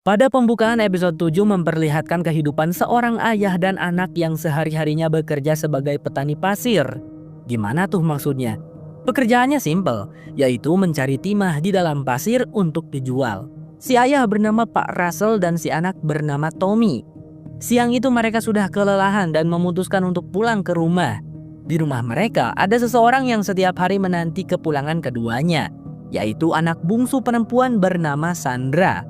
Pada pembukaan episode 7 memperlihatkan kehidupan seorang ayah dan anak yang sehari-harinya bekerja sebagai petani pasir. Gimana tuh maksudnya? Pekerjaannya simpel, yaitu mencari timah di dalam pasir untuk dijual. Si ayah bernama Pak Russell dan si anak bernama Tommy. Siang itu mereka sudah kelelahan dan memutuskan untuk pulang ke rumah. Di rumah mereka ada seseorang yang setiap hari menanti kepulangan keduanya, yaitu anak bungsu perempuan bernama Sandra.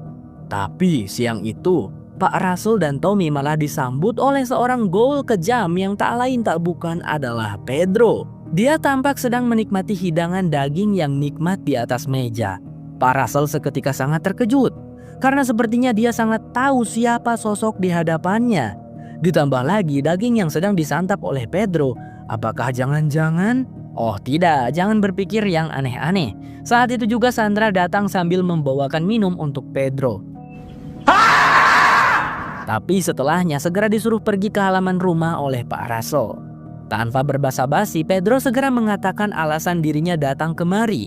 Tapi siang itu, Pak Russell dan Tommy malah disambut oleh seorang ghoul kejam yang tak lain tak bukan adalah Pedro. Dia tampak sedang menikmati hidangan daging yang nikmat di atas meja. Pak Russell seketika sangat terkejut, karena sepertinya dia sangat tahu siapa sosok di hadapannya. Ditambah lagi daging yang sedang disantap oleh Pedro. Apakah jangan-jangan? Oh tidak, jangan berpikir yang aneh-aneh. Saat itu juga Sandra datang sambil membawakan minum untuk Pedro. Tapi setelahnya segera disuruh pergi ke halaman rumah oleh Pak Russell. Tanpa berbasa-basi, Pedro segera mengatakan alasan dirinya datang kemari.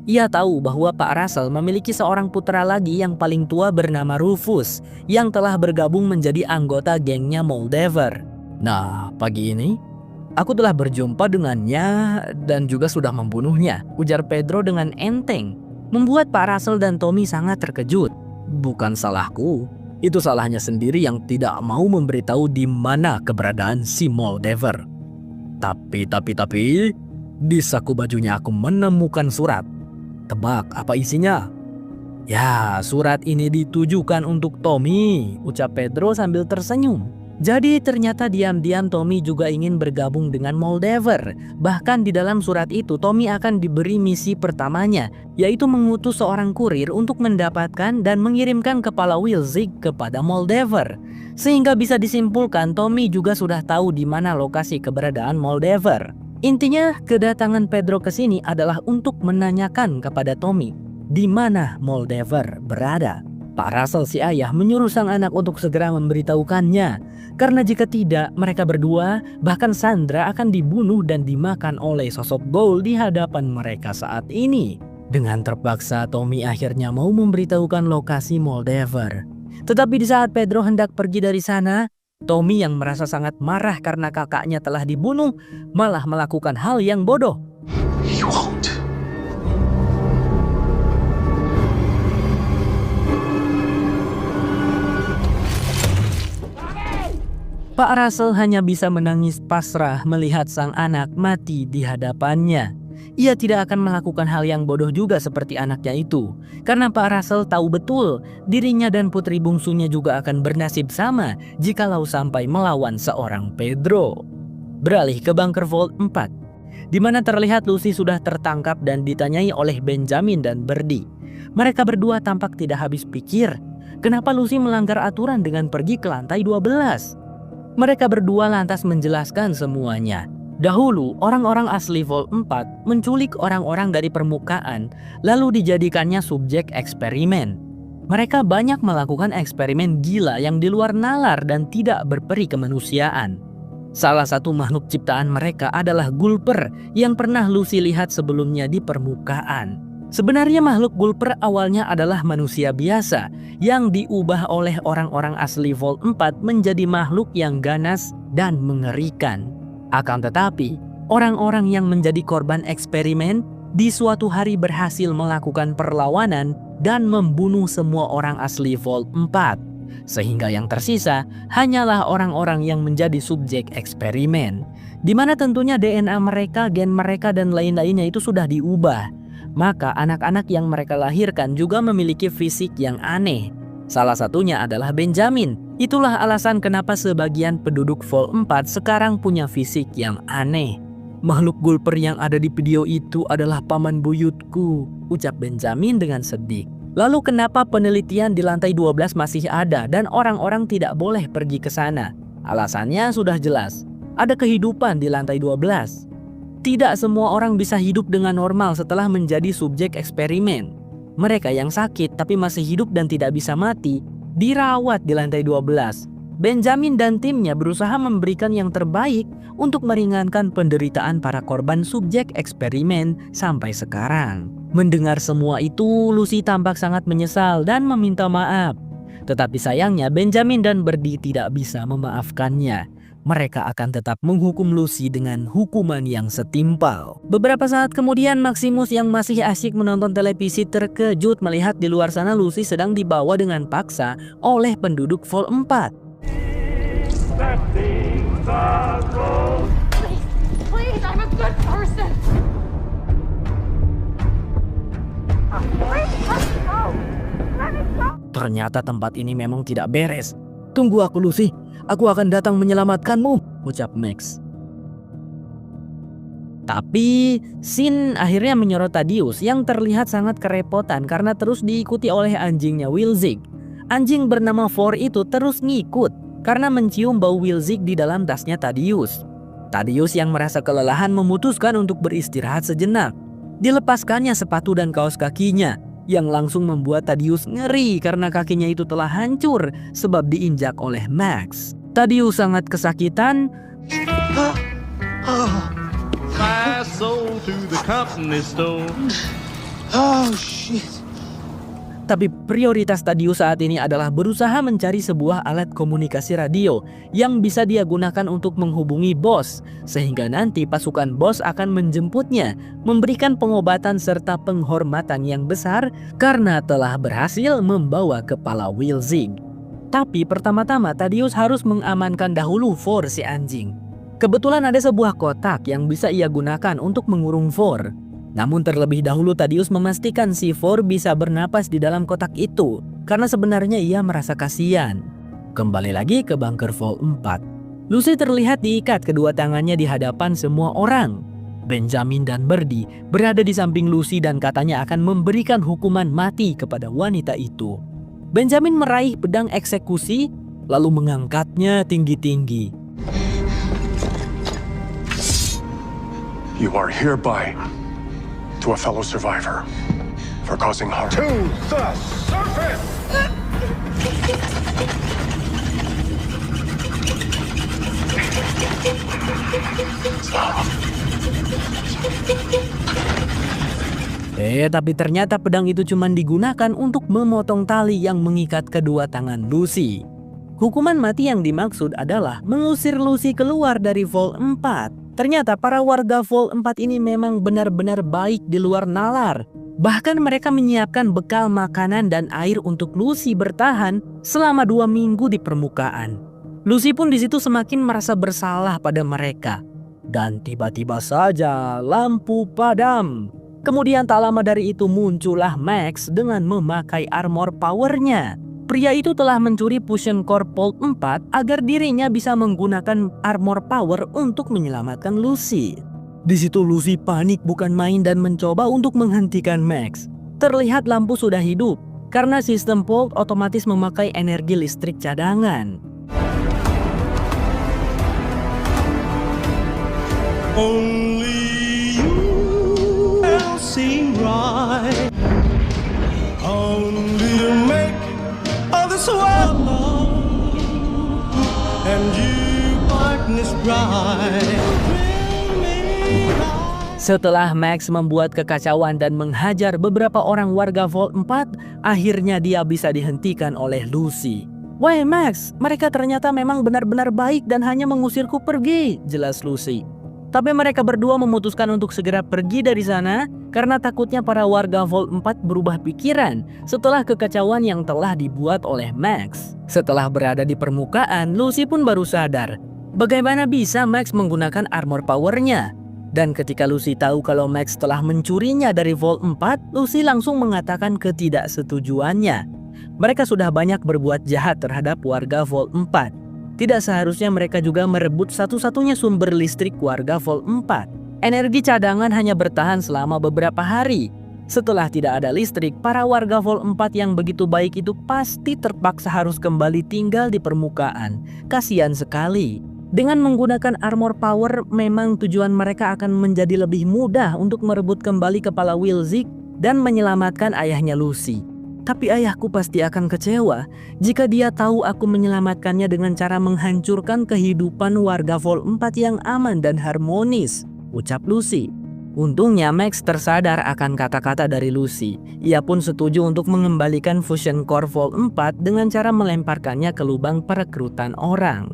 Ia tahu bahwa Pak Russell memiliki seorang putra lagi yang paling tua bernama Rufus, yang telah bergabung menjadi anggota gengnya Moldaver. Nah, pagi ini aku telah berjumpa dengannya dan juga sudah membunuhnya, ujar Pedro dengan enteng, membuat Pak Russell dan Tommy sangat terkejut. Bukan salahku, itu salahnya sendiri yang tidak mau memberitahu di mana keberadaan si Moldaver. Tapi, di saku bajunya aku menemukan surat. Tebak apa isinya? Ya, surat ini ditujukan untuk Tommy, ucap Pedro sambil tersenyum. Jadi ternyata diam-diam Tommy juga ingin bergabung dengan Moldaver. Bahkan di dalam surat itu Tommy akan diberi misi pertamanya, yaitu mengutus seorang kurir untuk mendapatkan dan mengirimkan kepala Wilczek kepada Moldaver. Sehingga bisa disimpulkan Tommy juga sudah tahu di mana lokasi keberadaan Moldaver. Intinya kedatangan Pedro ke sini adalah untuk menanyakan kepada Tommy di mana Moldaver berada. Pak Russell si ayah menyuruh sang anak untuk segera memberitahukannya, karena jika tidak mereka berdua bahkan Sandra akan dibunuh dan dimakan oleh sosok ghoul di hadapan mereka saat ini. Dengan terpaksa Tommy akhirnya mau memberitahukan lokasi Moldaver. Tetapi di saat Pedro hendak pergi dari sana, Tommy yang merasa sangat marah karena kakaknya telah dibunuh malah melakukan hal yang bodoh. You won't. Pak Russell hanya bisa menangis pasrah melihat sang anak mati di hadapannya. Ia tidak akan melakukan hal yang bodoh juga seperti anaknya itu, karena Pak Russell tahu betul dirinya dan putri bungsunya juga akan bernasib sama jikalau sampai melawan seorang Pedro. Beralih ke bunker Vault 4, di mana terlihat Lucy sudah tertangkap dan ditanyai oleh Benjamin dan Birdie. Mereka berdua tampak tidak habis pikir, kenapa Lucy melanggar aturan dengan pergi ke lantai 12. Mereka berdua lantas menjelaskan semuanya. Dahulu, orang-orang asli Vault 4 menculik orang-orang dari permukaan, lalu dijadikannya subjek eksperimen. Mereka banyak melakukan eksperimen gila yang di luar nalar dan tidak berperi kemanusiaan. Salah satu makhluk ciptaan mereka adalah Gulper yang pernah Lucy lihat sebelumnya di permukaan. Sebenarnya makhluk Gulper awalnya adalah manusia biasa yang diubah oleh orang-orang asli Vault 4 menjadi makhluk yang ganas dan mengerikan. Akan tetapi, orang-orang yang menjadi korban eksperimen di suatu hari berhasil melakukan perlawanan dan membunuh semua orang asli Vault 4. Sehingga yang tersisa hanyalah orang-orang yang menjadi subjek eksperimen, di mana tentunya DNA mereka, gen mereka dan lain-lainnya itu sudah diubah. Maka anak-anak yang mereka lahirkan juga memiliki fisik yang aneh. Salah satunya adalah Benjamin. Itulah alasan kenapa sebagian penduduk Vault 4 sekarang punya fisik yang aneh. Makhluk Gulper yang ada di video itu adalah paman buyutku, ucap Benjamin dengan sedih. Lalu kenapa penelitian di lantai 12 masih ada dan orang-orang tidak boleh pergi ke sana? Alasannya sudah jelas. Ada kehidupan di lantai 12. Tidak semua orang bisa hidup dengan normal setelah menjadi subjek eksperimen. Mereka yang sakit tapi masih hidup dan tidak bisa mati, dirawat di lantai 12. Benjamin dan timnya berusaha memberikan yang terbaik untuk meringankan penderitaan para korban subjek eksperimen sampai sekarang. Mendengar semua itu, Lucy tampak sangat menyesal dan meminta maaf. Tetapi sayangnya Benjamin dan Birdie tidak bisa memaafkannya. Mereka akan tetap menghukum Lucy dengan hukuman yang setimpal. Beberapa saat kemudian Maximus yang masih asyik menonton televisi terkejut melihat di luar sana Lucy sedang dibawa dengan paksa oleh penduduk Vault 4. Please, I'm a good person. Please, let me go. Let me go. Ternyata tempat ini memang tidak beres. Tunggu aku Lucy, aku akan datang menyelamatkanmu, ucap Max. Tapi Sin akhirnya menyorot Thaddeus yang terlihat sangat kerepotan karena terus diikuti oleh anjingnya Wilzig. Anjing bernama Four itu terus ngikut karena mencium bau Wilzig di dalam tasnya Thaddeus. Thaddeus yang merasa kelelahan memutuskan untuk beristirahat sejenak. Dilepaskannya sepatu dan kaos kakinya, yang langsung membuat Thaddeus ngeri karena kakinya itu telah hancur sebab diinjak oleh Max. Thaddeus sangat kesakitan. My soul to the company store. Oh shit. Tapi prioritas Thaddeus saat ini adalah berusaha mencari sebuah alat komunikasi radio yang bisa dia gunakan untuk menghubungi bos, sehingga nanti pasukan bos akan menjemputnya, memberikan pengobatan serta penghormatan yang besar karena telah berhasil membawa kepala Wilzig. Tapi pertama-tama Thaddeus harus mengamankan dahulu Four si anjing. Kebetulan ada sebuah kotak yang bisa ia gunakan untuk mengurung Four. Namun terlebih dahulu Thaddeus memastikan si Four bisa bernapas di dalam kotak itu karena sebenarnya ia merasa kasihan. Kembali lagi ke bunker Vault 4. Lucy terlihat diikat kedua tangannya di hadapan semua orang. Benjamin dan Birdie berada di samping Lucy dan katanya akan memberikan hukuman mati kepada wanita itu. Benjamin meraih pedang eksekusi lalu mengangkatnya tinggi-tinggi. You are hereby to a fellow survivor for causing harm. To the surface! Tapi ternyata pedang itu cuma digunakan untuk memotong tali yang mengikat kedua tangan Lucy. Hukuman mati yang dimaksud adalah mengusir Lucy keluar dari Vault 4. Ternyata para warga Vault 4 ini memang benar-benar baik di luar nalar. Bahkan mereka menyiapkan bekal makanan dan air untuk Lucy bertahan selama 2 minggu di permukaan. Lucy pun di situ semakin merasa bersalah pada mereka. Dan tiba-tiba saja lampu padam. Kemudian tak lama dari itu muncullah Max dengan memakai armor powernya. Pria itu telah mencuri Fusion Core Vault 4 agar dirinya bisa menggunakan armor power untuk menyelamatkan Lucy. Di situ Lucy panik bukan main dan mencoba untuk menghentikan Max. Terlihat lampu sudah hidup karena sistem Vault otomatis memakai energi listrik cadangan. Only you will seem right. Only to make others swallow, and you darkness bright. Setelah Max membuat kekacauan dan menghajar beberapa orang warga Vault 4, akhirnya dia bisa dihentikan oleh Lucy. "Wah Max, mereka ternyata memang benar-benar baik dan hanya mengusirku pergi," jelas Lucy. Tapi mereka berdua memutuskan untuk segera pergi dari sana karena takutnya para warga Vault 4 berubah pikiran setelah kekacauan yang telah dibuat oleh Max. Setelah berada di permukaan, Lucy pun baru sadar bagaimana bisa Max menggunakan armor powernya. Dan ketika Lucy tahu kalau Max telah mencurinya dari Vault 4, Lucy langsung mengatakan ketidaksetujuannya. Mereka sudah banyak berbuat jahat terhadap warga Vault 4. Tidak seharusnya mereka juga merebut satu-satunya sumber listrik warga Vault 4. Energi cadangan hanya bertahan selama beberapa hari. Setelah tidak ada listrik, para warga Vault 4 yang begitu baik itu pasti terpaksa harus kembali tinggal di permukaan. Kasian sekali. Dengan menggunakan armor power, memang tujuan mereka akan menjadi lebih mudah untuk merebut kembali kepala Wilzig dan menyelamatkan ayahnya Lucy. Tapi ayahku pasti akan kecewa jika dia tahu aku menyelamatkannya dengan cara menghancurkan kehidupan warga Vault 4 yang aman dan harmonis, ucap Lucy. Untungnya Max tersadar akan kata-kata dari Lucy. Ia pun setuju untuk mengembalikan Fusion Core Vault 4 dengan cara melemparkannya ke lubang perekrutan orang.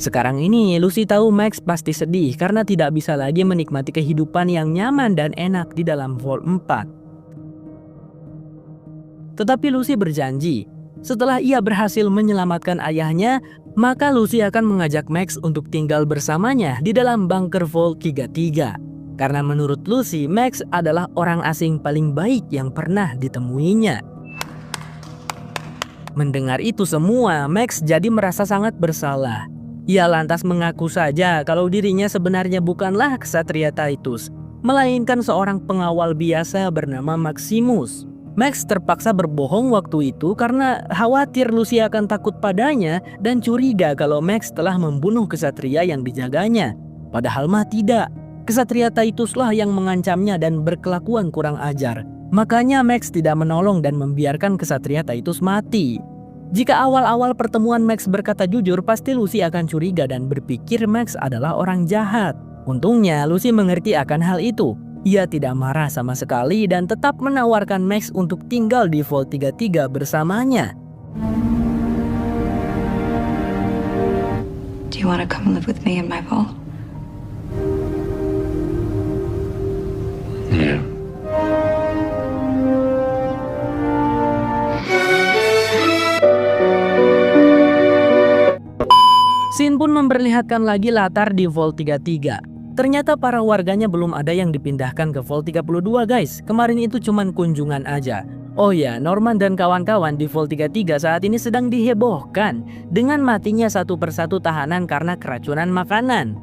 Sekarang ini Lucy tahu Max pasti sedih karena tidak bisa lagi menikmati kehidupan yang nyaman dan enak di dalam Vault 4. Tetapi Lucy berjanji, setelah ia berhasil menyelamatkan ayahnya, maka Lucy akan mengajak Max untuk tinggal bersamanya di dalam bunker Vault 33. Karena menurut Lucy, Max adalah orang asing paling baik yang pernah ditemuinya. Mendengar itu semua, Max jadi merasa sangat bersalah. Ia lantas mengaku saja kalau dirinya sebenarnya bukanlah ksatria Titus, melainkan seorang pengawal biasa bernama Maximus. Max terpaksa berbohong waktu itu karena khawatir Lucy akan takut padanya dan curiga kalau Max telah membunuh ksatria yang dijaganya. Padahal mah tidak. Ksatria Tituslah yang mengancamnya dan berkelakuan kurang ajar. Makanya Max tidak menolong dan membiarkan ksatria Titus mati. Jika awal-awal pertemuan Max berkata jujur, pasti Lucy akan curiga dan berpikir Max adalah orang jahat. Untungnya Lucy mengerti akan hal itu. Ia tidak marah sama sekali dan tetap menawarkan Max untuk tinggal di Vault 33 bersamanya. Do you want to come live with me in my vault? Yeah. Scene pun memperlihatkan lagi latar di Vault 33. Ternyata para warganya belum ada yang dipindahkan ke Vault 32 guys. Kemarin itu cuman kunjungan aja. Oh ya, Norman dan kawan-kawan di Vault 33 saat ini sedang dihebohkan dengan matinya satu persatu tahanan karena keracunan makanan.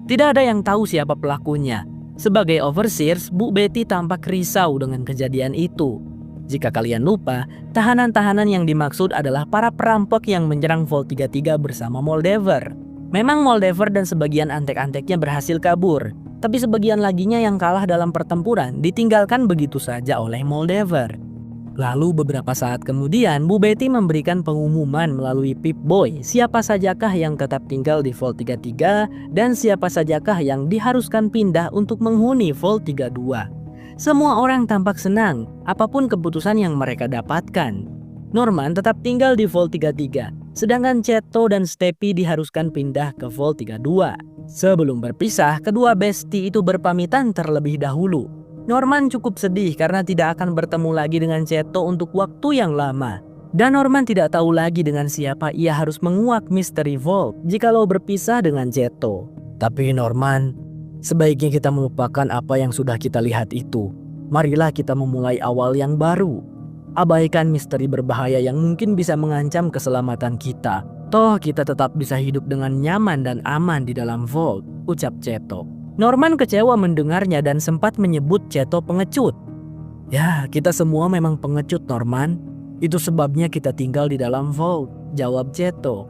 Tidak ada yang tahu siapa pelakunya. Sebagai overseers, Bu Betty tampak risau dengan kejadian itu. Jika kalian lupa, tahanan-tahanan yang dimaksud adalah para perampok yang menyerang Vault 33 bersama Moldaver. Memang Moldaver dan sebagian antek-anteknya berhasil kabur, tapi sebagian laginya yang kalah dalam pertempuran ditinggalkan begitu saja oleh Moldaver. Lalu beberapa saat kemudian, Bu Betty memberikan pengumuman melalui Pip-Boy siapa sajakah yang tetap tinggal di Vault 33 dan siapa sajakah yang diharuskan pindah untuk menghuni Vault 32. Semua orang tampak senang apapun keputusan yang mereka dapatkan. Norman tetap tinggal di Vault 33. Sedangkan Cheto dan Steppy diharuskan pindah ke Vault 32. Sebelum berpisah, kedua bestie itu berpamitan terlebih dahulu. Norman cukup sedih karena tidak akan bertemu lagi dengan Cheto untuk waktu yang lama. Dan Norman tidak tahu lagi dengan siapa ia harus menguak Mystery Vault jikalau berpisah dengan Cheto. Tapi Norman, sebaiknya kita melupakan apa yang sudah kita lihat itu. Marilah kita memulai awal yang baru. Abaikan misteri berbahaya yang mungkin bisa mengancam keselamatan kita. Toh kita tetap bisa hidup dengan nyaman dan aman di dalam Vault, ucap Cheto. Norman kecewa mendengarnya dan sempat menyebut Cheto pengecut. Ya, kita semua memang pengecut Norman. Itu sebabnya kita tinggal di dalam Vault, jawab Cheto.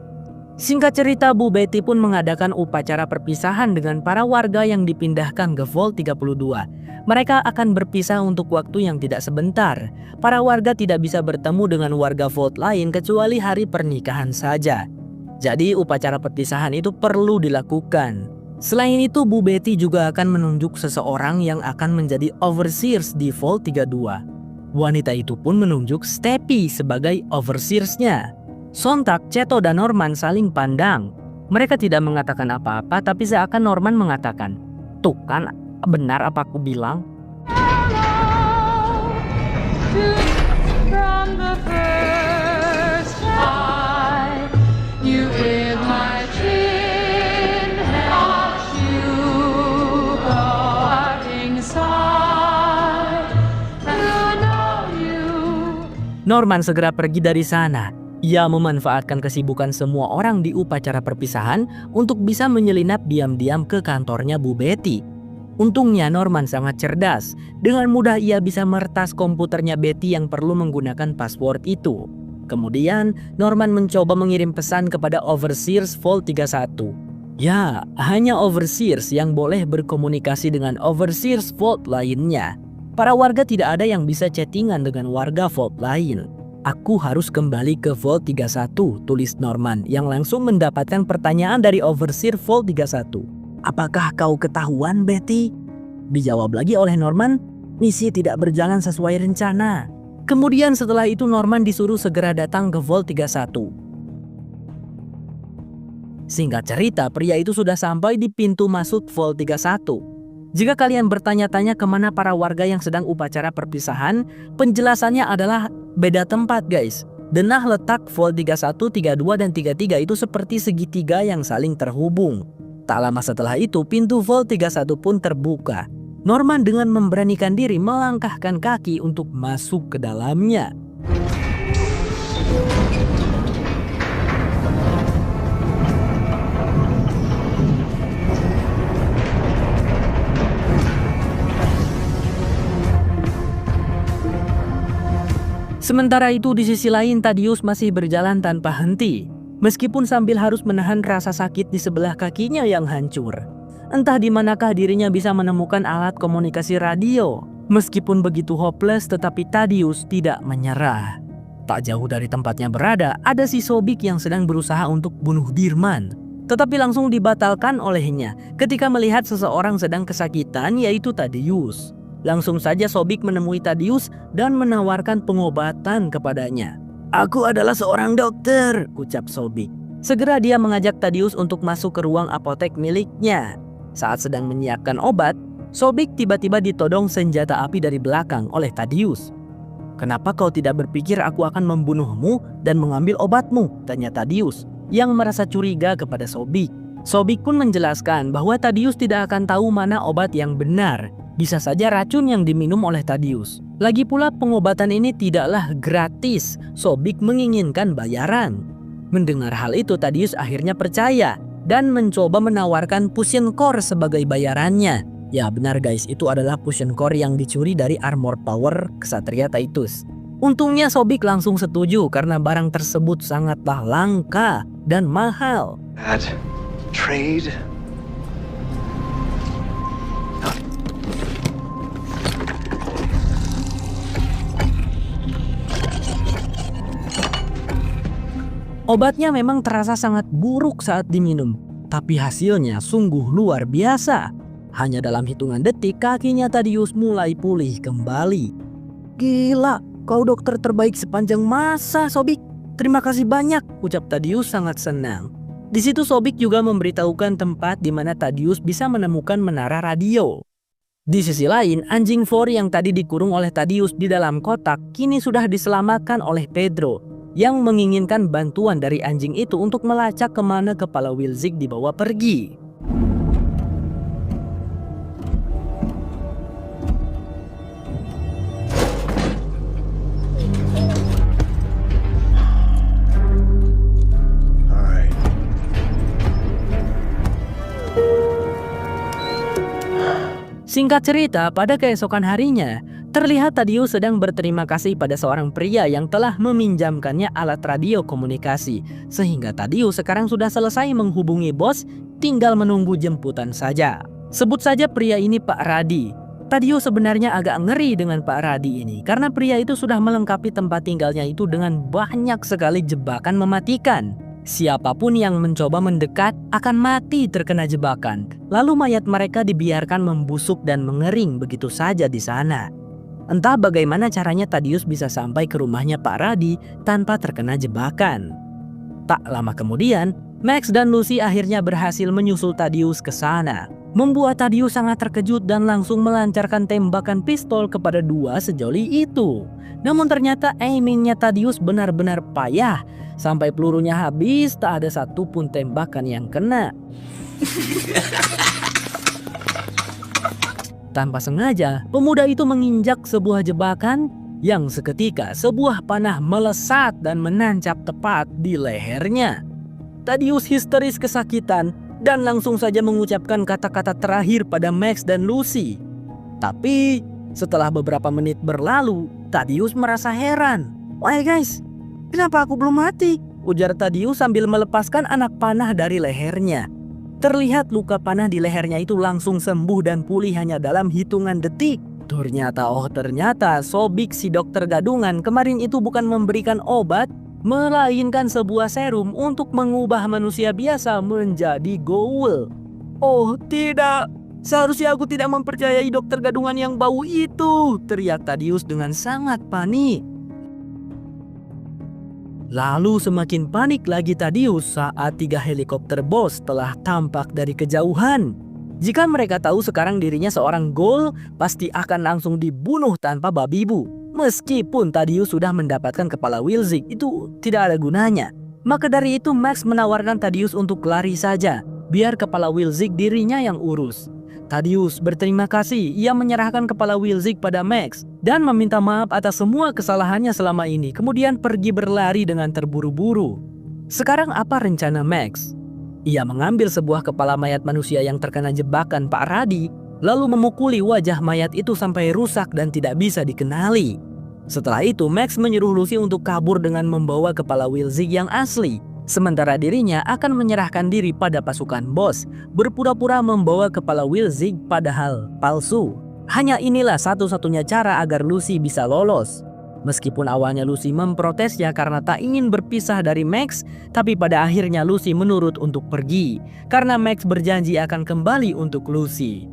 Singkat cerita, Bu Betty pun mengadakan upacara perpisahan dengan para warga yang dipindahkan ke Vault 32. Mereka akan berpisah untuk waktu yang tidak sebentar. Para warga tidak bisa bertemu dengan warga Vault lain kecuali hari pernikahan saja. Jadi upacara perpisahan itu perlu dilakukan. Selain itu, Bu Betty juga akan menunjuk seseorang yang akan menjadi overseers di Vault 32. Wanita itu pun menunjuk Steppy sebagai overseersnya. Sontak, Cheto dan Norman saling pandang. Mereka tidak mengatakan apa-apa, tapi seakan Norman mengatakan, "Tuh kan, benar apa aku bilang?" From the first time you hit my chin and you got inside, you. Norman segera pergi dari sana. Ia memanfaatkan kesibukan semua orang di upacara perpisahan untuk bisa menyelinap diam-diam ke kantornya Bu Betty. Untungnya Norman sangat cerdas. Dengan mudah ia bisa meretas komputernya Betty yang perlu menggunakan password itu. Kemudian Norman mencoba mengirim pesan kepada Overseers Vault 31. Ya, hanya Overseers yang boleh berkomunikasi dengan Overseers Vault lainnya. Para warga tidak ada yang bisa chattingan dengan warga Vault lain. Aku harus kembali ke Vault 31, tulis Norman yang langsung mendapatkan pertanyaan dari Overseer Vault 31. Apakah kau ketahuan, Betty? Dijawab lagi oleh Norman, misi tidak berjalan sesuai rencana. Kemudian setelah itu Norman disuruh segera datang ke Vault 31. Singkat cerita, pria itu sudah sampai di pintu masuk Vault 31. Jika kalian bertanya-tanya kemana para warga yang sedang upacara perpisahan, penjelasannya adalah beda tempat guys. Denah letak Vault 31, 32, dan 33 itu seperti segitiga yang saling terhubung. Tak lama setelah itu, pintu Vault 31 pun terbuka. Norman dengan memberanikan diri melangkahkan kaki untuk masuk ke dalamnya. Sementara itu di sisi lain Thaddeus masih berjalan tanpa henti, meskipun sambil harus menahan rasa sakit di sebelah kakinya yang hancur. Entah di manakah dirinya bisa menemukan alat komunikasi radio. Meskipun begitu hopeless, tetapi Thaddeus tidak menyerah. Tak jauh dari tempatnya berada, ada si Sobik yang sedang berusaha untuk bunuh Birman. Tetapi langsung dibatalkan olehnya ketika melihat seseorang sedang kesakitan, yaitu Thaddeus. Langsung saja Sobik menemui Thaddeus dan menawarkan pengobatan kepadanya. "Aku adalah seorang dokter," ucap Sobik. Segera dia mengajak Thaddeus untuk masuk ke ruang apotek miliknya. Saat sedang menyiapkan obat, Sobik tiba-tiba ditodong senjata api dari belakang oleh Thaddeus. "Kenapa kau tidak berpikir aku akan membunuhmu dan mengambil obatmu?" tanya Thaddeus yang merasa curiga kepada Sobik. Sobik pun menjelaskan bahwa Thaddeus tidak akan tahu mana obat yang benar. Bisa saja racun yang diminum oleh Thaddeus. Lagi pula pengobatan ini tidaklah gratis. Sobik menginginkan bayaran. Mendengar hal itu Thaddeus akhirnya percaya dan mencoba menawarkan Fusion Core sebagai bayarannya. Ya benar guys, itu adalah Fusion Core yang dicuri dari armor power Ksatria Titus. Untungnya Sobik langsung setuju karena barang tersebut sangatlah langka dan mahal. That trade. Obatnya memang terasa sangat buruk saat diminum, tapi hasilnya sungguh luar biasa. Hanya dalam hitungan detik kakinya Thaddeus mulai pulih kembali. "Gila, kau dokter terbaik sepanjang masa, Sobik. Terima kasih banyak," ucap Thaddeus sangat senang. Di situ Sobik juga memberitahukan tempat di mana Thaddeus bisa menemukan menara radio. Di sisi lain, anjing Vor yang tadi dikurung oleh Thaddeus di dalam kotak kini sudah diselamatkan oleh Pedro, yang menginginkan bantuan dari anjing itu untuk melacak kemana kepala Wilzik dibawa pergi. Alright. Singkat cerita, pada keesokan harinya, terlihat Thaddeus sedang berterima kasih pada seorang pria yang telah meminjamkannya alat radio komunikasi. Sehingga Thaddeus sekarang sudah selesai menghubungi bos, tinggal menunggu jemputan saja. Sebut saja pria ini Pak Radi. Thaddeus sebenarnya agak ngeri dengan Pak Radi ini, karena pria itu sudah melengkapi tempat tinggalnya itu dengan banyak sekali jebakan mematikan. Siapapun yang mencoba mendekat akan mati terkena jebakan. Lalu mayat mereka dibiarkan membusuk dan mengering begitu saja di sana. Entah bagaimana caranya Thaddeus bisa sampai ke rumahnya Pak Radi tanpa terkena jebakan. Tak lama kemudian, Max dan Lucy akhirnya berhasil menyusul Thaddeus ke sana. Membuat Thaddeus sangat terkejut dan langsung melancarkan tembakan pistol kepada dua sejoli itu. Namun ternyata aimingnya Thaddeus benar-benar payah. Sampai pelurunya habis, tak ada satupun tembakan yang kena. Tanpa sengaja, pemuda itu menginjak sebuah jebakan yang seketika sebuah panah melesat dan menancap tepat di lehernya. Thaddeus histeris kesakitan dan langsung saja mengucapkan kata-kata terakhir pada Max dan Lucy. Tapi setelah beberapa menit berlalu, Thaddeus merasa heran. "Wah guys, kenapa aku belum mati?" ujar Thaddeus sambil melepaskan anak panah dari lehernya. Terlihat luka panah di lehernya itu langsung sembuh dan pulih hanya dalam hitungan detik. Ternyata Sobik si dokter gadungan kemarin itu bukan memberikan obat, melainkan sebuah serum untuk mengubah manusia biasa menjadi ghoul. Oh tidak, seharusnya aku tidak mempercayai dokter gadungan yang bau itu, teriak Thaddeus dengan sangat panik. Lalu semakin panik lagi Thaddeus saat 3 helikopter bos telah tampak dari kejauhan. Jika mereka tahu sekarang dirinya seorang ghoul, pasti akan langsung dibunuh tanpa babi bu. Meskipun Thaddeus sudah mendapatkan kepala Wilzik, itu tidak ada gunanya. Maka dari itu Max menawarkan Thaddeus untuk lari saja, biar kepala Wilzik dirinya yang urus. Thaddeus berterima kasih, ia menyerahkan kepala Wilzik pada Max dan meminta maaf atas semua kesalahannya selama ini, kemudian pergi berlari dengan terburu-buru. Sekarang apa rencana Max? Ia mengambil sebuah kepala mayat manusia yang terkena jebakan Pak Radi, lalu memukuli wajah mayat itu sampai rusak dan tidak bisa dikenali. Setelah itu Max menyuruh Lucy untuk kabur dengan membawa kepala Wilzik yang asli. Sementara dirinya akan menyerahkan diri pada pasukan bos, berpura-pura membawa kepala Wilzik padahal palsu. Hanya inilah satu-satunya cara agar Lucy bisa lolos. Meskipun awalnya Lucy memprotesnya karena tak ingin berpisah dari Max, tapi pada akhirnya Lucy menurut untuk pergi, karena Max berjanji akan kembali untuk Lucy.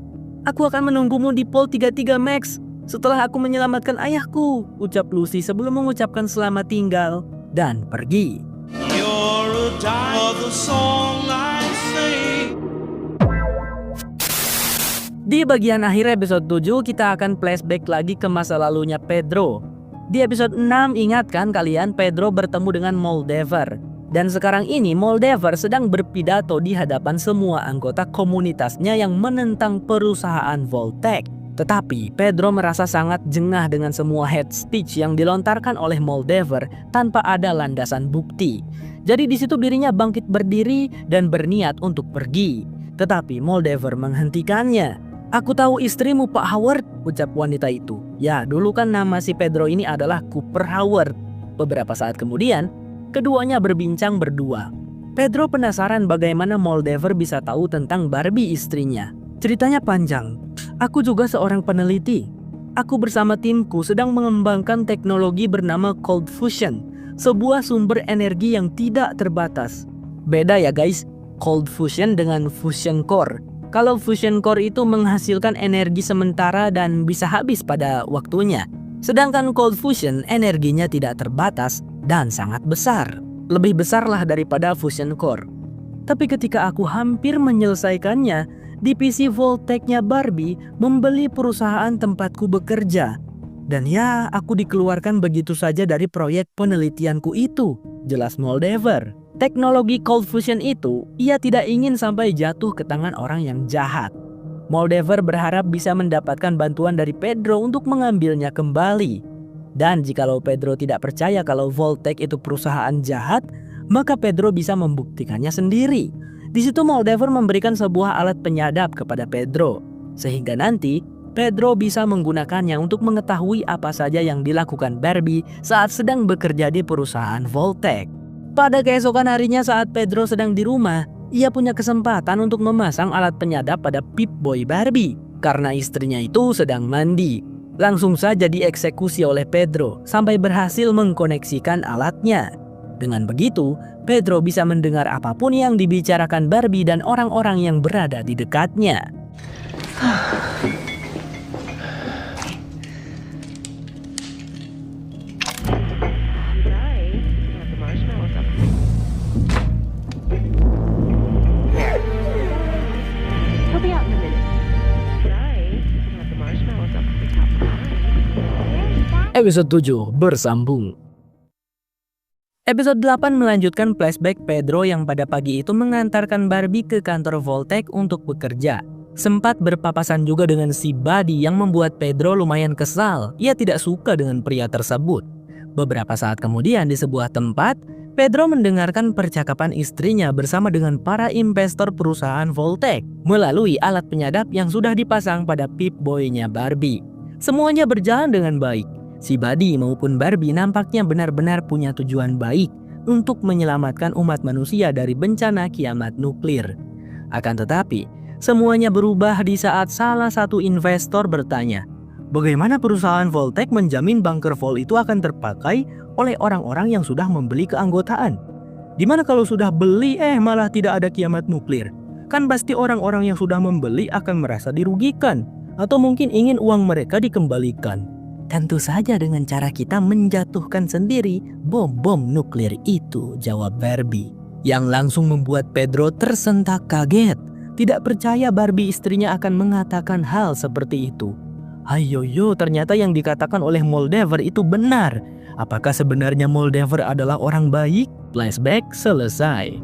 "Aku akan menunggumu di Pol 33 Max, setelah aku menyelamatkan ayahku," ucap Lucy sebelum mengucapkan selamat tinggal dan pergi. You're a dime of the song I sing. Di bagian akhir episode 7 kita akan flashback lagi ke masa lalunya Pedro. Di episode 6 ingatkan kalian Pedro bertemu dengan Moldever. Dan sekarang ini Moldever sedang berpidato di hadapan semua anggota komunitasnya yang menentang perusahaan Voltec. Tetapi Pedro merasa sangat jengah dengan semua head speech yang dilontarkan oleh Moldever tanpa ada landasan bukti. Jadi di situ dirinya bangkit berdiri dan berniat untuk pergi. Tetapi Moldever menghentikannya. "Aku tahu istrimu Pak Howard," ucap wanita itu. Ya, dulu kan nama si Pedro ini adalah Cooper Howard. Beberapa saat kemudian, keduanya berbincang berdua. Pedro penasaran bagaimana Moldever bisa tahu tentang Barbie istrinya. Ceritanya panjang. "Aku juga seorang peneliti. Aku bersama timku sedang mengembangkan teknologi bernama cold fusion, sebuah sumber energi yang tidak terbatas." Beda ya guys, cold fusion dengan fusion core. Kalau fusion core itu menghasilkan energi sementara dan bisa habis pada waktunya. Sedangkan cold fusion energinya tidak terbatas dan sangat besar. Lebih besarlah daripada fusion core. Tapi ketika aku hampir menyelesaikannya, divisi Voltec-nya Barbie membeli perusahaan tempatku bekerja. Dan ya, aku dikeluarkan begitu saja dari proyek penelitianku itu, jelas Moldever. Teknologi cold fusion itu ia tidak ingin sampai jatuh ke tangan orang yang jahat. Moldever berharap bisa mendapatkan bantuan dari Pedro untuk mengambilnya kembali. Dan jikalau Pedro tidak percaya kalau Voltec itu perusahaan jahat, maka Pedro bisa membuktikannya sendiri. Di situ Moldever memberikan sebuah alat penyadap kepada Pedro, sehingga nanti Pedro bisa menggunakannya untuk mengetahui apa saja yang dilakukan Barbie saat sedang bekerja di perusahaan Voltec. Pada keesokan harinya saat Pedro sedang di rumah, ia punya kesempatan untuk memasang alat penyadap pada Pip-Boy Barbie karena istrinya itu sedang mandi. Langsung saja dieksekusi oleh Pedro sampai berhasil mengkoneksikan alatnya. Dengan begitu, Pedro bisa mendengar apapun yang dibicarakan Barbie dan orang-orang yang berada di dekatnya. Episode 7 bersambung. Episode 8 melanjutkan flashback Pedro yang pada pagi itu mengantarkan Barbie ke kantor Voltec untuk bekerja. Sempat berpapasan juga dengan si Buddy yang membuat Pedro lumayan kesal. Ia tidak suka dengan pria tersebut. Beberapa saat kemudian di sebuah tempat, Pedro mendengarkan percakapan istrinya bersama dengan para investor perusahaan Voltec melalui alat penyadap yang sudah dipasang pada Pip-Boy-nya Barbie. Semuanya berjalan dengan baik. Si Buddy maupun Barbie nampaknya benar-benar punya tujuan baik untuk menyelamatkan umat manusia dari bencana kiamat nuklir. Akan tetapi, semuanya berubah di saat salah satu investor bertanya, Bagaimana perusahaan Vault-Tec menjamin bunker Vault itu akan terpakai oleh orang-orang yang sudah membeli keanggotaan? Dimana kalau sudah beli malah tidak ada kiamat nuklir? Kan pasti orang-orang yang sudah membeli akan merasa dirugikan, atau mungkin ingin uang mereka dikembalikan. Tentu saja dengan cara kita menjatuhkan sendiri bom nuklir itu, jawab Barbie. Yang langsung membuat Pedro tersentak kaget. Tidak percaya Barbie istrinya akan mengatakan hal seperti itu. Hayoyo, ternyata yang dikatakan oleh Moldaver itu benar. Apakah sebenarnya Moldaver adalah orang baik? Flashback selesai.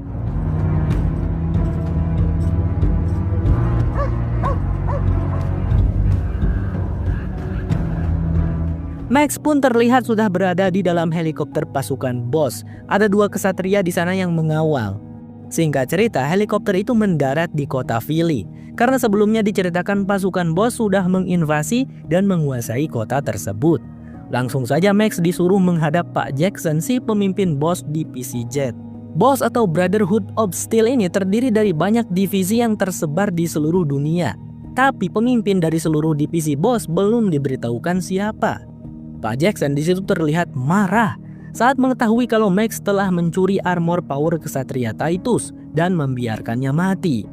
Max pun terlihat sudah berada di dalam helikopter pasukan BOSS. Ada 2 kesatria di sana yang mengawal. Singkat cerita, helikopter itu mendarat di kota Philly. Karena sebelumnya diceritakan pasukan BOSS sudah menginvasi dan menguasai kota tersebut. Langsung saja Max disuruh menghadap Pak Jackson, si pemimpin BOSS di PC Jet. BOSS atau Brotherhood of Steel ini terdiri dari banyak divisi yang tersebar di seluruh dunia. Tapi pemimpin dari seluruh divisi BOSS belum diberitahukan siapa. Pak Jackson di situ terlihat marah saat mengetahui kalau Max telah mencuri armor power kesatria Titus dan membiarkannya mati.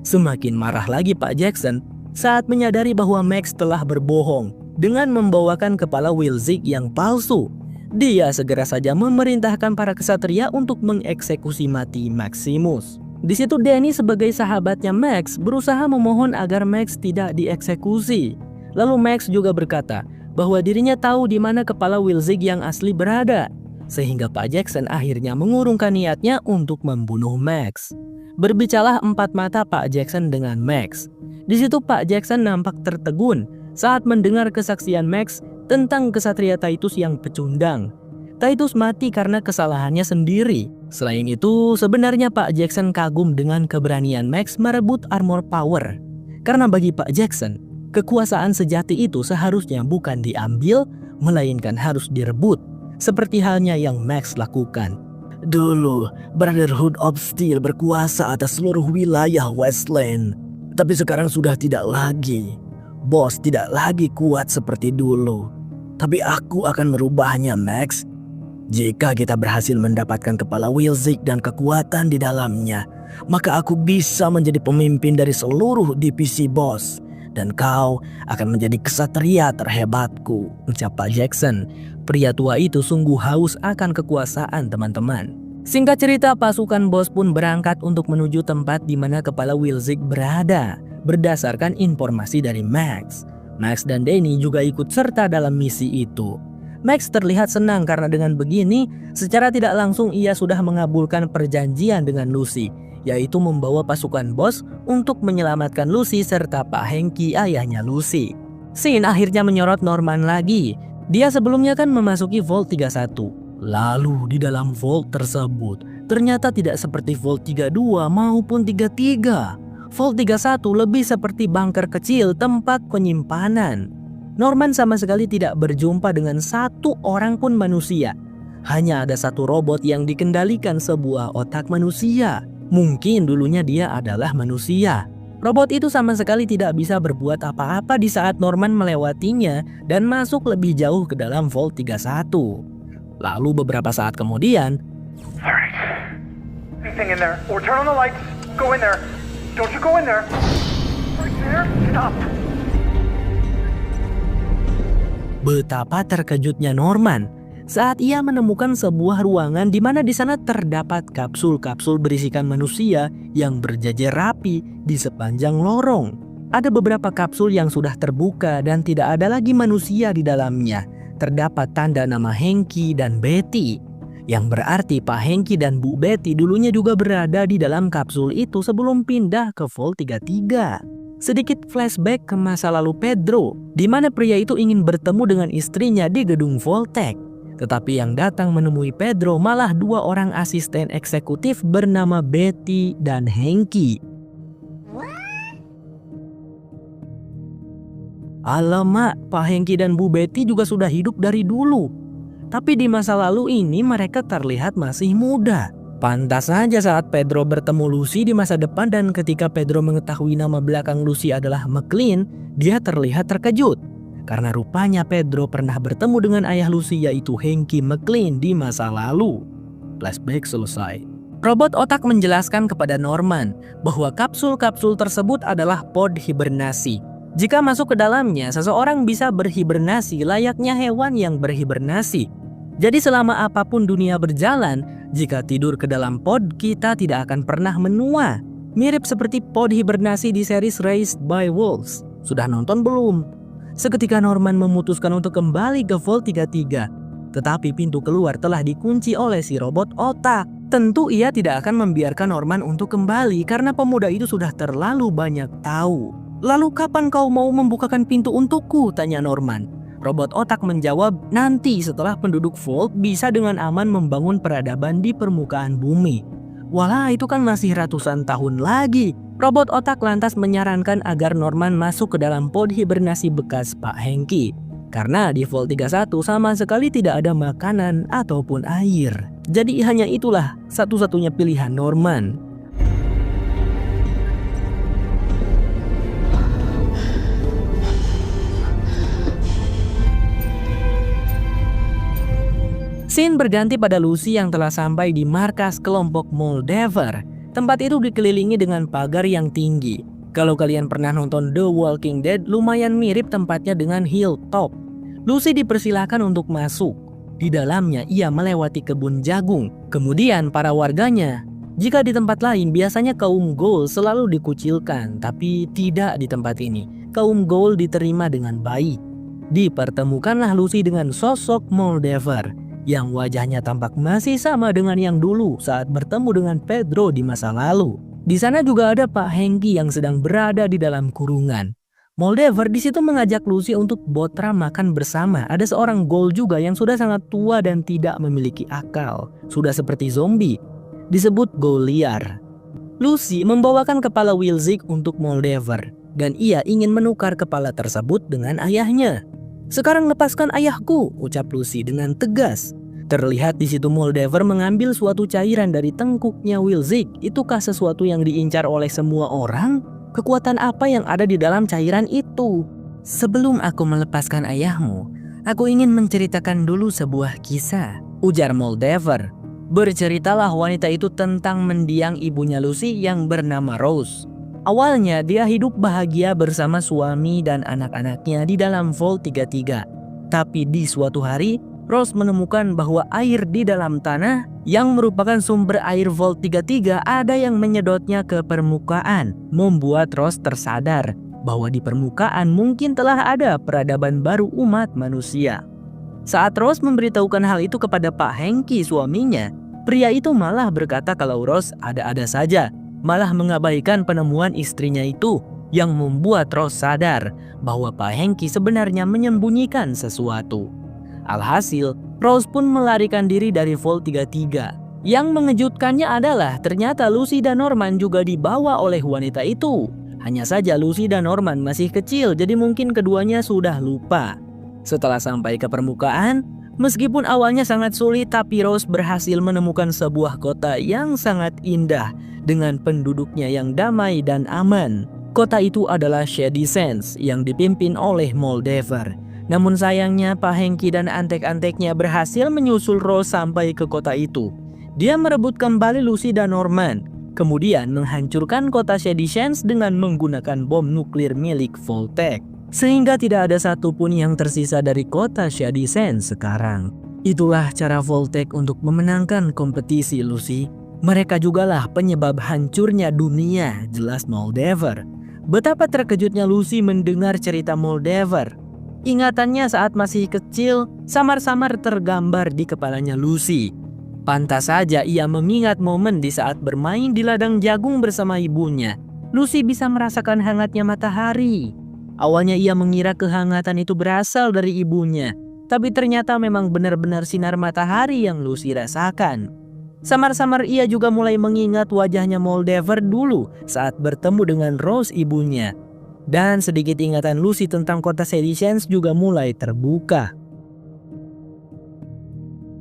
Semakin marah lagi Pak Jackson saat menyadari bahwa Max telah berbohong dengan membawakan kepala Wilczek yang palsu. Dia segera saja memerintahkan para kesatria untuk mengeksekusi mati Maximus. Di situ Danny sebagai sahabatnya Max berusaha memohon agar Max tidak dieksekusi. Lalu Max juga berkata bahwa dirinya tahu di mana kepala Wilczek yang asli berada, sehingga Pak Jackson akhirnya mengurungkan niatnya untuk membunuh Max. Berbicalah 4 mata Pak Jackson dengan Max. Di situ Pak Jackson nampak tertegun saat mendengar kesaksian Max tentang kesatria Titus yang pecundang. Titus mati karena kesalahannya sendiri. Selain itu, sebenarnya Pak Jackson kagum dengan keberanian Max merebut armor power. Karena bagi Pak Jackson, kekuasaan sejati itu seharusnya bukan diambil, melainkan harus direbut. Seperti halnya yang Max lakukan. Dulu, Brotherhood of Steel berkuasa atas seluruh wilayah Westland. Tapi sekarang sudah tidak lagi. BOSS tidak lagi kuat seperti dulu. Tapi aku akan merubahnya, Max. Jika kita berhasil mendapatkan kepala Wilczek dan kekuatan di dalamnya, maka aku bisa menjadi pemimpin dari seluruh divisi BOSS. Dan kau akan menjadi kesatria terhebatku, ucap Pak Jackson. Pria tua itu sungguh haus akan kekuasaan, teman-teman. Singkat cerita, pasukan BOSS pun berangkat untuk menuju tempat di mana kepala Wilczek berada, berdasarkan informasi dari Max. Max dan Danny juga ikut serta dalam misi itu. Max terlihat senang karena dengan begini, secara tidak langsung ia sudah mengabulkan perjanjian dengan Lucy, yaitu membawa pasukan BOSS untuk menyelamatkan Lucy serta Pak Henki, ayahnya Lucy. Scene akhirnya menyorot Norman lagi. Dia sebelumnya kan memasuki Vault 31. Lalu di dalam Vault tersebut ternyata tidak seperti Vault 32 maupun 33. Vault 31 lebih seperti bunker kecil tempat penyimpanan. Norman sama sekali tidak berjumpa dengan satu orang pun manusia. Hanya ada satu robot yang dikendalikan sebuah otak manusia. Mungkin dulunya dia adalah manusia. Robot itu sama sekali tidak bisa berbuat apa-apa di saat Norman melewatinya dan masuk lebih jauh ke dalam Vault 31. Lalu beberapa saat kemudian, Alright. Anything in there? Or turn on the lights. Go in there. Don't you go in there. Right there. Stop. betapa terkejutnya Norman saat ia menemukan sebuah ruangan di mana di sana terdapat kapsul-kapsul berisikan manusia yang berjajar rapi di sepanjang lorong. Ada beberapa kapsul yang sudah terbuka dan tidak ada lagi manusia di dalamnya. Terdapat tanda nama Henki dan Betty, yang berarti Pak Henki dan Bu Betty dulunya juga berada di dalam kapsul itu sebelum pindah ke Vault 33. Sedikit flashback ke masa lalu Pedro, di mana pria itu ingin bertemu dengan istrinya di gedung Vault-Tec. Tetapi yang datang menemui Pedro malah dua orang asisten eksekutif bernama Betty dan Henki. Alamak, Pak Henki dan Bu Betty juga sudah hidup dari dulu. Tapi di masa lalu ini mereka terlihat masih muda. Pantas saja saat Pedro bertemu Lucy di masa depan dan ketika Pedro mengetahui nama belakang Lucy adalah McLean, dia terlihat terkejut. karena rupanya Pedro pernah bertemu dengan ayah Lucy yaitu Hanky McLean di masa lalu. Flashback selesai. Robot otak menjelaskan kepada Norman bahwa kapsul-kapsul tersebut adalah pod hibernasi. Jika masuk ke dalamnya, seseorang bisa berhibernasi layaknya hewan yang berhibernasi. Jadi selama apapun dunia berjalan, jika tidur ke dalam pod, kita tidak akan pernah menua. Mirip seperti pod hibernasi di series Raised by Wolves. Sudah nonton belum? Seketika Norman memutuskan untuk kembali ke Vault 33. Tetapi pintu keluar telah dikunci oleh si robot otak. Tentu ia tidak akan membiarkan Norman untuk kembali karena pemuda itu sudah terlalu banyak tahu. Lalu kapan kau mau membukakan pintu untukku? Tanya Norman. Robot otak menjawab, nanti setelah penduduk Vault bisa dengan aman membangun peradaban di permukaan bumi. Walah, itu kan masih ratusan tahun lagi. Robot otak lantas menyarankan agar Norman masuk ke dalam pod hibernasi bekas Pak Hanky. Karena di Vault 31 sama sekali tidak ada makanan ataupun air. Jadi hanya itulah satu-satunya pilihan Norman. Scene berganti pada Lucy yang telah sampai di markas kelompok Moldaver. Tempat itu dikelilingi dengan pagar yang tinggi. Kalau kalian pernah nonton The Walking Dead, lumayan mirip tempatnya dengan Hilltop. Lucy dipersilakan untuk masuk. Di dalamnya ia melewati kebun jagung. Kemudian para warganya. Jika di tempat lain biasanya kaum Ghoul selalu dikucilkan, tapi tidak di tempat ini. Kaum Ghoul diterima dengan baik. Dipertemukanlah Lucy dengan sosok Moldaver yang wajahnya tampak masih sama dengan yang dulu saat bertemu dengan Pedro di masa lalu. Di sana juga ada Pak Hanky yang sedang berada di dalam kurungan. Moldaver di situ mengajak Lucy untuk botra makan bersama. Ada seorang Ghoul juga yang sudah sangat tua dan tidak memiliki akal. Sudah seperti zombie. Disebut Ghoul liar. Lucy membawakan kepala Wilzik untuk Moldaver. Dan ia ingin menukar kepala tersebut dengan ayahnya. Sekarang lepaskan ayahku, ucap Lucy dengan tegas. Terlihat di situ Moldaver mengambil suatu cairan dari tengkuknya Wilzik. Itukah sesuatu yang diincar oleh semua orang? Kekuatan apa yang ada di dalam cairan itu? Sebelum aku melepaskan ayahmu, aku ingin menceritakan dulu sebuah kisah, ujar Moldaver. Berceritalah wanita itu tentang mendiang ibunya Lucy yang bernama Rose. Awalnya dia hidup bahagia bersama suami dan anak-anaknya di dalam Vault 33. Tapi di suatu hari, Rose menemukan bahwa air di dalam tanah yang merupakan sumber air Vault 33 ada yang menyedotnya ke permukaan, membuat Rose tersadar bahwa di permukaan mungkin telah ada peradaban baru umat manusia. Saat Rose memberitahukan hal itu kepada Pak Hanky suaminya, pria itu malah berkata kalau Rose ada-ada saja, malah mengabaikan penemuan istrinya itu yang membuat Rose sadar bahwa Pak Hanky sebenarnya menyembunyikan sesuatu. Alhasil, Rose pun melarikan diri dari Vault 33. Yang mengejutkannya adalah ternyata Lucy dan Norman juga dibawa oleh wanita itu. Hanya saja Lucy dan Norman masih kecil, jadi mungkin keduanya sudah lupa. Setelah sampai ke permukaan, meskipun awalnya sangat sulit, tapi Rose berhasil menemukan sebuah kota yang sangat indah dengan penduduknya yang damai dan aman. Kota itu adalah Shady Sands yang dipimpin oleh Moldaver. Namun sayangnya Pak Hanky dan antek-anteknya berhasil menyusul Rose sampai ke kota itu. Dia merebut kembali Lucy dan Norman, kemudian menghancurkan kota Shady Sands dengan menggunakan bom nuklir milik Vault-Tec. Sehingga tidak ada satupun yang tersisa dari kota Shady Sands sekarang. Itulah cara Vault-Tec untuk memenangkan kompetisi, Lucy. Mereka jugalah penyebab hancurnya dunia, jelas Moldaver. Betapa terkejutnya Lucy mendengar cerita Moldaver. Ingatannya saat masih kecil samar-samar tergambar di kepalanya Lucy. Pantas saja ia mengingat momen di saat bermain di ladang jagung bersama ibunya. Lucy bisa merasakan hangatnya matahari. Awalnya ia mengira kehangatan itu berasal dari ibunya, tapi ternyata memang benar-benar sinar matahari yang Lucy rasakan. Samar-samar ia juga mulai mengingat wajahnya Moldaver dulu saat bertemu dengan Rose ibunya. Dan sedikit ingatan Lucy tentang kota Shady Sands juga mulai terbuka.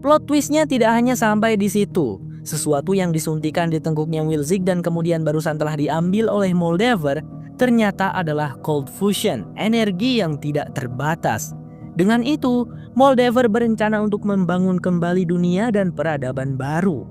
Plot twistnya tidak hanya sampai di situ. Sesuatu yang disuntikan di tengkuknya Wilzik dan kemudian barusan telah diambil oleh Moldaver ternyata adalah cold fusion, energi yang tidak terbatas. Dengan itu, Moldaver berencana untuk membangun kembali dunia dan peradaban baru.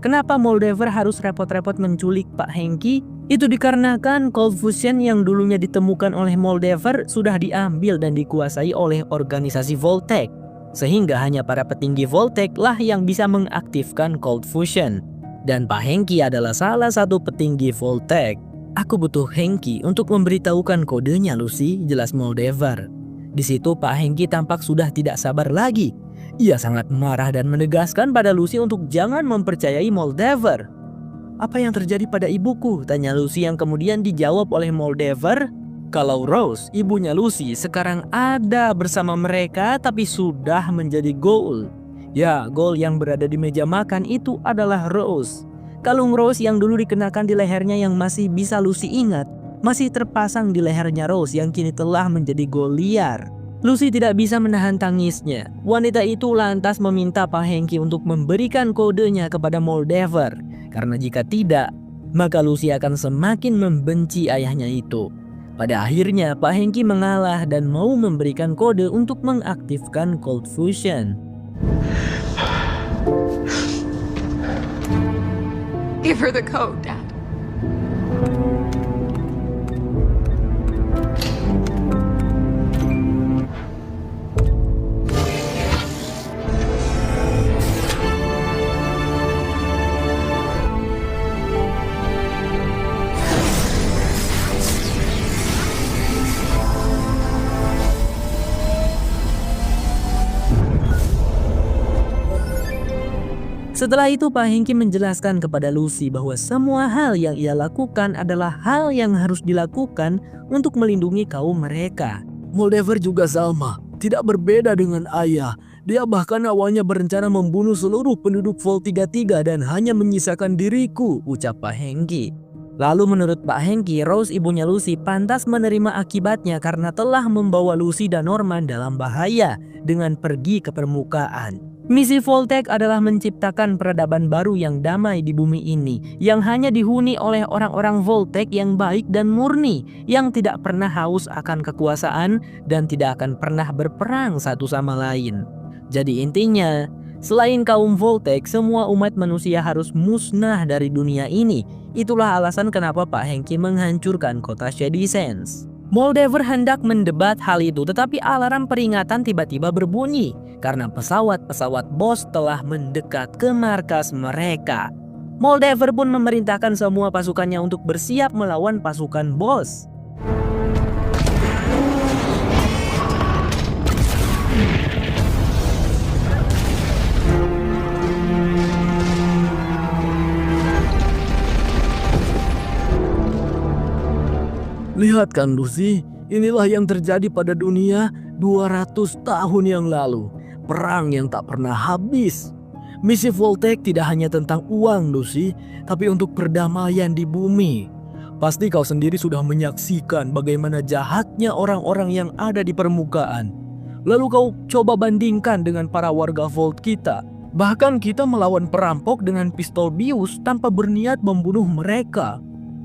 Kenapa Moldaver harus repot-repot menculik Pak Hengki? Itu dikarenakan cold fusion yang dulunya ditemukan oleh Moldaver sudah diambil dan dikuasai oleh organisasi Voltec. Sehingga hanya para petinggi Voltec lah yang bisa mengaktifkan cold fusion. Dan Pak Hengki adalah salah satu petinggi Voltec. Aku butuh Hengki untuk memberitahukan kodenya, Lucy, jelas Moldaver. Di situ Pak Hengki tampak sudah tidak sabar lagi. Ia sangat marah dan menegaskan pada Lucy untuk jangan mempercayai Moldaver. "Apa yang terjadi pada ibuku?" tanya Lucy yang kemudian dijawab oleh Moldaver. Kalau Rose, ibunya Lucy, sekarang ada bersama mereka tapi sudah menjadi Ghoul. Ya, Ghoul yang berada di meja makan itu adalah Rose. Kalung Rose yang dulu dikenakan di lehernya yang masih bisa Lucy ingat, masih terpasang di lehernya Rose yang kini telah menjadi Ghoul liar. Lucy tidak bisa menahan tangisnya. Wanita itu lantas meminta Pak Hengki untuk memberikan kodenya kepada Moldaver. Karena jika tidak, maka Lucy akan semakin membenci ayahnya itu. Pada akhirnya Pak Hengki mengalah dan mau memberikan kode untuk mengaktifkan cold fusion. Give her the code, Dad. Setelah itu Pak Hengki menjelaskan kepada Lucy bahwa semua hal yang ia lakukan adalah hal yang harus dilakukan untuk melindungi kaum mereka. Moldaver juga sama, tidak berbeda dengan ayah. Dia bahkan awalnya berencana membunuh seluruh penduduk Vault 33 dan hanya menyisakan diriku, ucap Pak Hengki. Lalu menurut Pak Hengki, Rose ibunya Lucy pantas menerima akibatnya karena telah membawa Lucy dan Norman dalam bahaya dengan pergi ke permukaan. Misi Voltec adalah menciptakan peradaban baru yang damai di bumi ini, yang hanya dihuni oleh orang-orang Voltec yang baik dan murni, yang tidak pernah haus akan kekuasaan dan tidak akan pernah berperang satu sama lain. Jadi intinya, selain kaum Voltec, semua umat manusia harus musnah dari dunia ini. Itulah alasan kenapa Pak Hengki menghancurkan kota Shady Sands. Moldaver hendak mendebat hal itu, tetapi alarm peringatan tiba-tiba berbunyi karena pesawat-pesawat bos telah mendekat ke markas mereka. Moldaver pun memerintahkan semua pasukannya untuk bersiap melawan pasukan bos. Lihat kan Lucy, inilah yang terjadi pada dunia 200 tahun yang lalu. Perang yang tak pernah habis. Misi Voltec tidak hanya tentang uang Lucy, tapi untuk perdamaian di bumi. Pasti kau sendiri sudah menyaksikan bagaimana jahatnya orang-orang yang ada di permukaan. Lalu kau coba bandingkan dengan para warga Vault kita. Bahkan kita melawan perampok dengan pistol bius tanpa berniat membunuh mereka.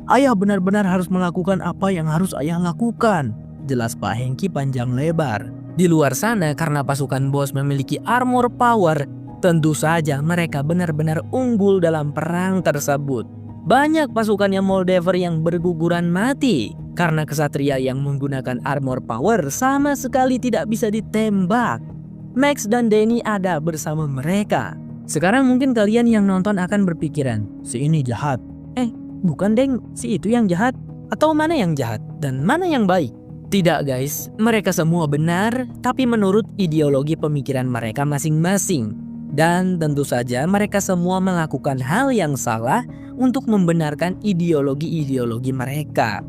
Ayah benar-benar harus melakukan apa yang harus ayah lakukan, jelas Pak Hengki panjang lebar. Di luar sana karena pasukan bos memiliki armor power, tentu saja mereka benar-benar unggul dalam perang tersebut. Banyak pasukannya Moldaver yang berguguran mati karena kesatria yang menggunakan armor power sama sekali tidak bisa ditembak. Max dan Danny ada bersama mereka. Sekarang mungkin kalian yang nonton akan berpikiran, si ini jahat. Bukan deng, si itu yang jahat. Atau mana yang jahat dan mana yang baik? Tidak guys, mereka semua benar, tapi menurut ideologi pemikiran mereka masing-masing. Dan tentu saja mereka semua melakukan hal yang salah untuk membenarkan ideologi-ideologi mereka.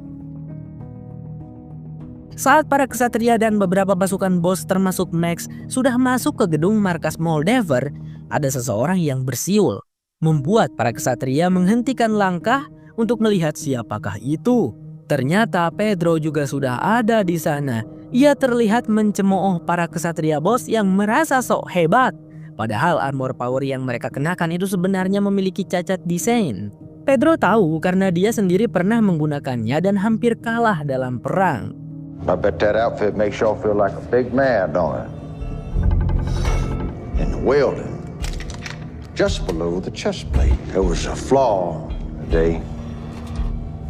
Saat para kesatria dan beberapa pasukan bos termasuk Max sudah masuk ke gedung markas Moldaver, ada seseorang yang bersiul, membuat para kesatria menghentikan langkah untuk melihat siapakah itu. Ternyata Pedro juga sudah ada di sana. Ia terlihat mencemooh para kesatria bos yang merasa sok hebat. Padahal armor power yang mereka kenakan itu sebenarnya memiliki cacat desain. Pedro tahu karena dia sendiri pernah menggunakannya dan hampir kalah dalam perang. I bet that outfit makes y'all feel like a big man, don't it? In the welding, just below the chest plate, there was a flaw today.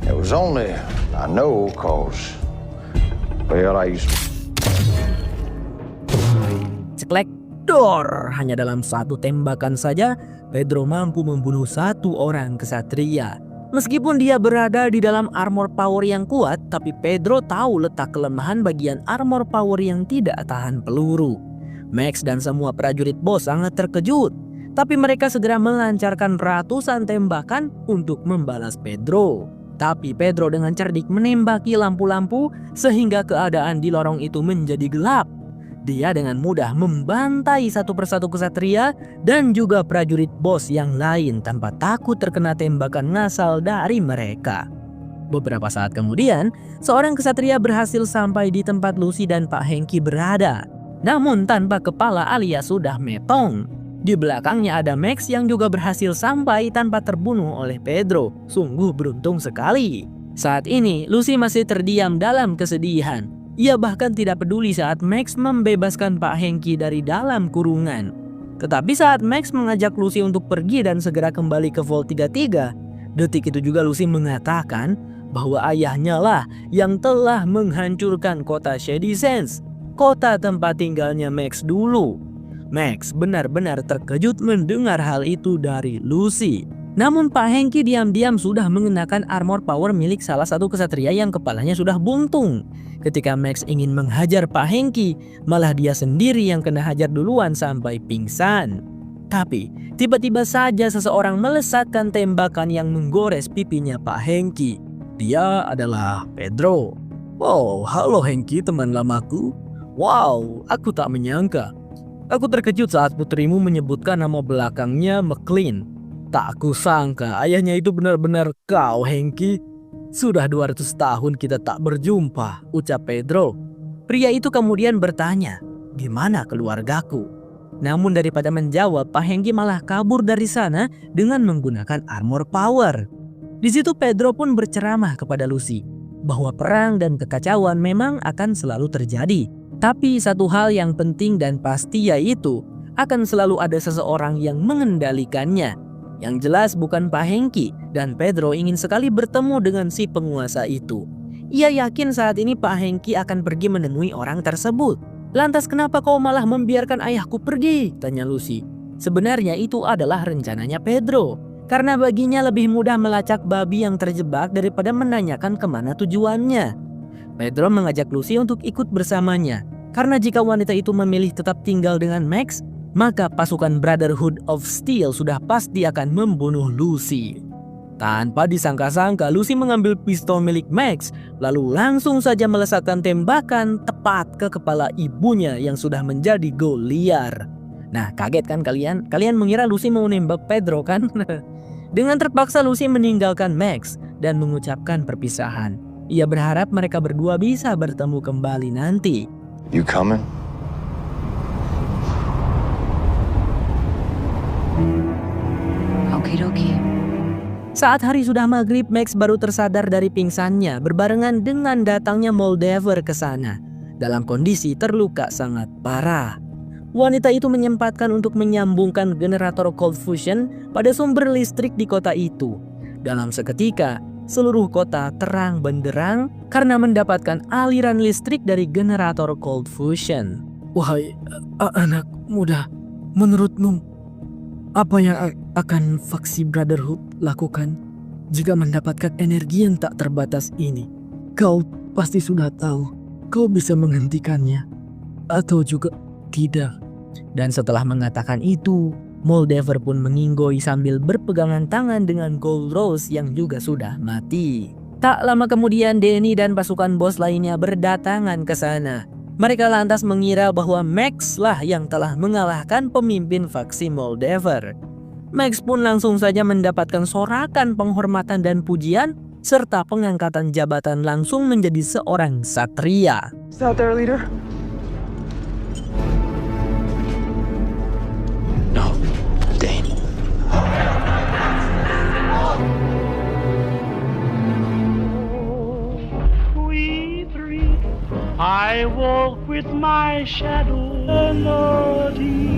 It was only, I know, cause, well, I used to... Ceklek, dor! Hanya dalam satu tembakan saja, Pedro mampu membunuh satu orang kesatria. Meskipun dia berada di dalam armor power yang kuat, tapi Pedro tahu letak kelemahan bagian armor power yang tidak tahan peluru. Max dan semua prajurit bos sangat terkejut, tapi mereka segera melancarkan ratusan tembakan untuk membalas Pedro. Tapi Pedro dengan cerdik menembaki lampu-lampu sehingga keadaan di lorong itu menjadi gelap. Dia dengan mudah membantai satu persatu kesatria dan juga prajurit bos yang lain tanpa takut terkena tembakan ngasal dari mereka. Beberapa saat kemudian, seorang kesatria berhasil sampai di tempat Lucy dan Pak Hengki berada. Namun tanpa kepala alias sudah metong. Di belakangnya ada Max yang juga berhasil sampai tanpa terbunuh oleh Pedro. Sungguh beruntung sekali. Saat ini, Lucy masih terdiam dalam kesedihan. Ia bahkan tidak peduli saat Max membebaskan Pak Hengki dari dalam kurungan. Tetapi saat Max mengajak Lucy untuk pergi dan segera kembali ke Vault 33, detik itu juga Lucy mengatakan bahwa ayahnya lah yang telah menghancurkan kota Shady Sands, kota tempat tinggalnya Max dulu. Max benar-benar terkejut mendengar hal itu dari Lucy. Namun Pak Hengki diam-diam sudah mengenakan armor power milik salah satu kesatria yang kepalanya sudah buntung. Ketika Max ingin menghajar Pak Hengki, malah dia sendiri yang kena hajar duluan sampai pingsan. Tapi tiba-tiba saja seseorang melesatkan tembakan yang menggores pipinya Pak Hengki. Dia adalah Pedro. "Wow, halo Hengki, teman lamaku. Wow, aku tak menyangka. Aku terkejut saat putrimu menyebutkan nama belakangnya McLean. Tak kusangka ayahnya itu benar-benar kau, Hengki. Sudah 200 tahun kita tak berjumpa," ucap Pedro. Pria itu kemudian bertanya, "Gimana keluargaku?" Namun daripada menjawab, Pak Hengki malah kabur dari sana dengan menggunakan armor power. Di situ Pedro pun berceramah kepada Lucy bahwa perang dan kekacauan memang akan selalu terjadi. Tapi satu hal yang penting dan pasti yaitu akan selalu ada seseorang yang mengendalikannya. Yang jelas bukan Pak Hengki, dan Pedro ingin sekali bertemu dengan si penguasa itu. Ia yakin saat ini Pak Hengki akan pergi menemui orang tersebut. "Lantas kenapa kau malah membiarkan ayahku pergi?" tanya Lucy. Sebenarnya itu adalah rencananya Pedro, karena baginya lebih mudah melacak babi yang terjebak daripada menanyakan kemana tujuannya. Pedro mengajak Lucy untuk ikut bersamanya, karena jika wanita itu memilih tetap tinggal dengan Max, maka pasukan Brotherhood of Steel sudah pasti akan membunuh Lucy. Tanpa disangka-sangka, Lucy mengambil pistol milik Max, lalu langsung saja melesatkan tembakan tepat ke kepala ibunya yang sudah menjadi gol liar. Nah, kaget kan kalian? Kalian mengira Lucy mau nembak Pedro kan? Dengan terpaksa Lucy meninggalkan Max dan mengucapkan perpisahan. Ia berharap mereka berdua bisa bertemu kembali nanti. You coming? Oke. Saat hari sudah maghrib, Max baru tersadar dari pingsannya berbarengan dengan datangnya Moldaver ke sana. Dalam kondisi terluka sangat parah. Wanita itu menyempatkan untuk menyambungkan generator cold fusion pada sumber listrik di kota itu. Dalam seketika, seluruh kota terang benderang karena mendapatkan aliran listrik dari generator cold fusion. "Wahai anak muda, menurutmu apa yang akan faksi Brotherhood lakukan jika mendapatkan energi yang tak terbatas ini? Kau pasti sudah tahu. Kau bisa menghentikannya atau juga tidak." Dan setelah mengatakan itu, Moldaver pun menginggoi sambil berpegangan tangan dengan Gold Rose yang juga sudah mati. Tak lama kemudian Danny dan pasukan bos lainnya berdatangan ke sana. Mereka lantas mengira bahwa Max lah yang telah mengalahkan pemimpin faksi Moldaver. Max pun langsung saja mendapatkan sorakan penghormatan dan pujian serta pengangkatan jabatan langsung menjadi seorang satria. Is that their leader? No, Dane. I walk with my shadow melody.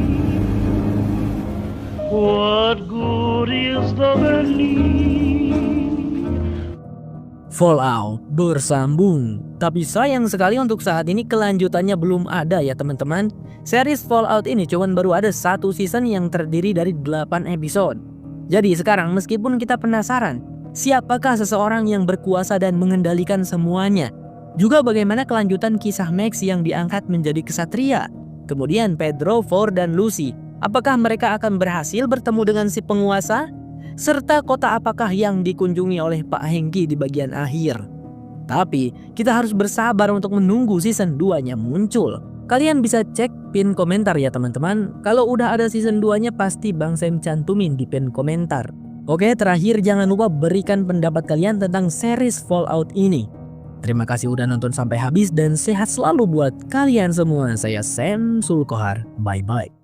What good is the belief? Fallout bersambung. Tapi sayang sekali untuk saat ini kelanjutannya belum ada ya teman-teman. Series Fallout ini cuman baru ada 1 season yang terdiri dari 8 episode. Jadi sekarang meskipun kita penasaran, siapakah seseorang yang berkuasa dan mengendalikan semuanya? Juga bagaimana kelanjutan kisah Max yang diangkat menjadi kesatria? Kemudian Pedro, Ford, dan Lucy, apakah mereka akan berhasil bertemu dengan si penguasa? Serta kota apakah yang dikunjungi oleh Pak Hengki di bagian akhir? Tapi kita harus bersabar untuk menunggu season 2-nya muncul. Kalian bisa cek pin komentar ya teman-teman. Kalau udah ada season 2-nya pasti Bang Sam cantumin di pin komentar. Oke, terakhir jangan lupa berikan pendapat kalian tentang series Fallout ini. Terima kasih udah nonton sampai habis dan sehat selalu buat kalian semua. Saya Sam Sulkohar. Bye-bye.